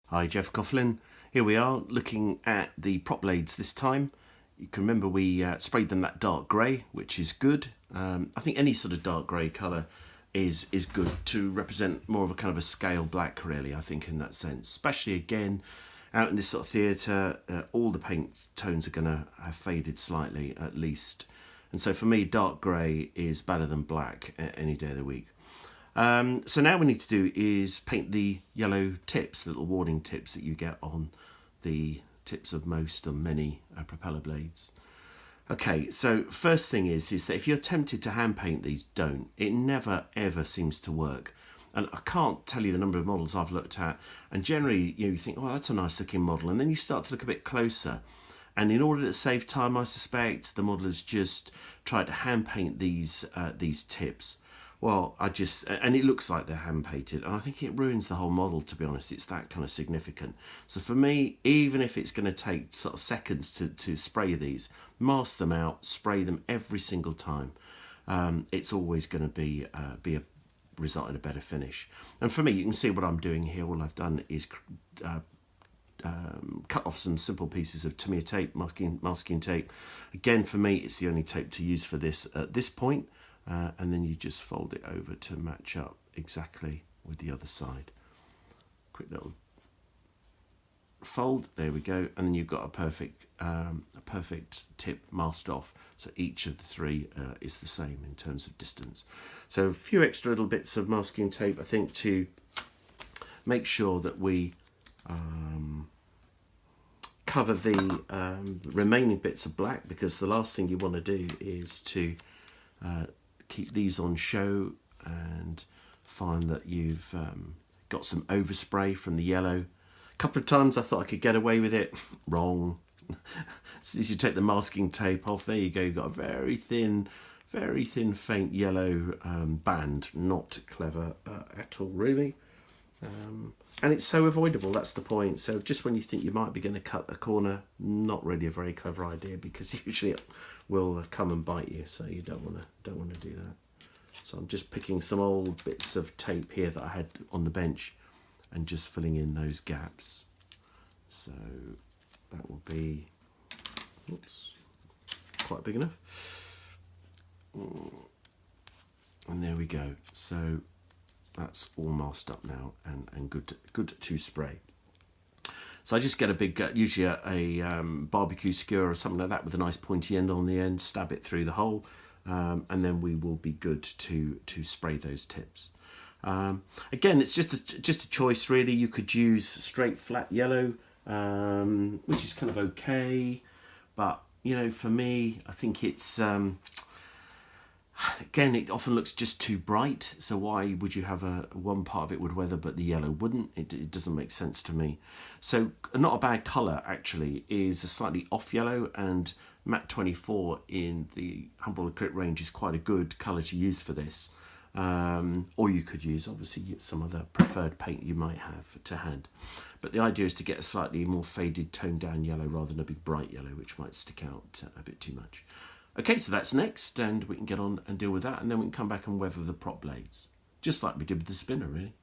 Hi, Geoff Coughlin. Here we are looking at the prop blades this time. You can remember we sprayed them that dark grey, which is good. I think any sort of dark grey colour is good to represent more of a kind of a scale black, really, I think, in that sense. Especially, again, out in this sort of theatre, all the paint tones are going to have faded slightly, at least. And so for me, dark grey is better than black any day of the week. So now we need to do is paint the yellow tips, little warning tips that you get on the tips of most or many propeller blades. Okay, so first thing is that if you're tempted to hand paint these, don't. It never ever seems to work. And I can't tell you the number of models I've looked at, and generally you think, oh, that's a nice looking model, and then you start to look a bit closer. And in order to save time, I suspect, the modelers just try to hand paint these tips. Well, and it looks like they're hand painted, and I think it ruins the whole model, to be honest. It's that kind of significant. So for me, even if it's going to take sort of seconds to spray these, mask them out, spray them every single time. It's always going to be result in a better finish. And for me, you can see what I'm doing here. All I've done is cut off some simple pieces of Tamiya tape, masking tape. Again, for me, it's the only tape to use for this at this point. And then you just fold it over to match up exactly with the other side. Quick little fold, there we go, and then you've got a perfect tip masked off. So each of the three is the same in terms of distance. So a few extra little bits of masking tape, I think, to make sure that we cover the remaining bits of black, because the last thing you want to do is to keep these on show and find that you've got some overspray from the yellow. A couple of times I thought I could get away with it. Wrong. As soon as you take the masking tape off, there you go. You've got a very thin, faint yellow band. Not clever at all, really. And it's so avoidable, that's the point. So just when you think you might be going to cut a corner, not really a very clever idea, because usually it will come and bite you, so you don't want to do that. So I'm just picking some old bits of tape here that I had on the bench and just filling in those gaps. So that will be, oops, quite big enough. And there we go. So that's all masked up now and good to spray. So I just get a big, usually a barbecue skewer or something like that with a nice pointy end on the end, stab it through the hole, and then we will be good to spray those tips. Again, it's just a choice, really. You could use straight flat yellow, which is kind of okay, but for me, I think it's again, it often looks just too bright, so why would you have one part of it would weather but the yellow wouldn't? It doesn't make sense to me. So not a bad colour, actually, is a slightly off yellow, and matte 24 in the Humble Acrylic range is quite a good colour to use for this. Or you could use, obviously, some other preferred paint you might have to hand. But the idea is to get a slightly more faded, toned down yellow rather than a big bright yellow, which might stick out a bit too much. Okay, so that's next, and we can get on and deal with that, and then we can come back and weather the prop blades, just like we did with the spinner, really.